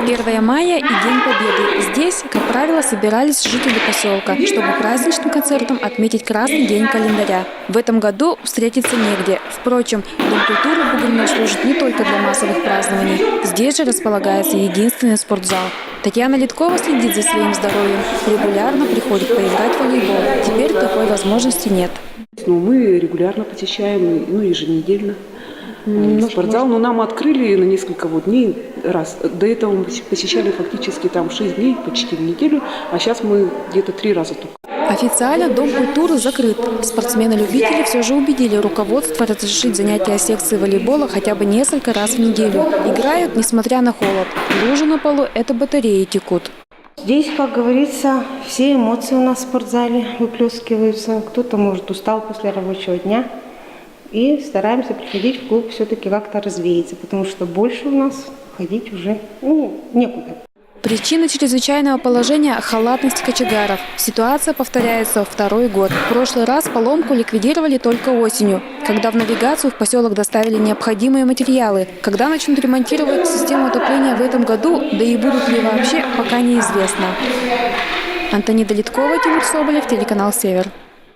1 мая и День Победы. Здесь, как правило, собирались жители поселка, чтобы праздничным концертом отметить красный день календаря. В этом году встретиться негде. Впрочем, Дом культуры Бугульма служит не только для массовых празднований. Здесь же располагается единственный спортзал. Татьяна Литкова следит за своим здоровьем. Регулярно приходит поиграть в волейбол. Теперь такой возможности нет. Мы регулярно посещаем, еженедельно. Спортзал, но нам открыли на несколько дней раз. До этого мы посещали фактически 6 дней, почти в неделю, а сейчас мы где-то 3 раза только. Официально Дом культуры закрыт. Спортсмены-любители все же убедили руководство разрешить занятия секции волейбола хотя бы несколько раз в неделю. Играют, несмотря на холод. Лужи на полу – это батареи текут. Здесь, как говорится, все эмоции у нас в спортзале выплескиваются. Кто-то, может, устал после рабочего дня. И стараемся приходить в клуб все-таки как-то развеяться, потому что больше у нас ходить уже некуда. Причина чрезвычайного положения – халатность кочегаров. Ситуация повторяется второй год. В прошлый раз поломку ликвидировали только осенью, когда в навигацию в поселок доставили необходимые материалы. Когда начнут ремонтировать систему отопления в этом году, да и будут ли вообще, пока неизвестно. Антонида Литкова, Тимур Соболев, телеканал «Север».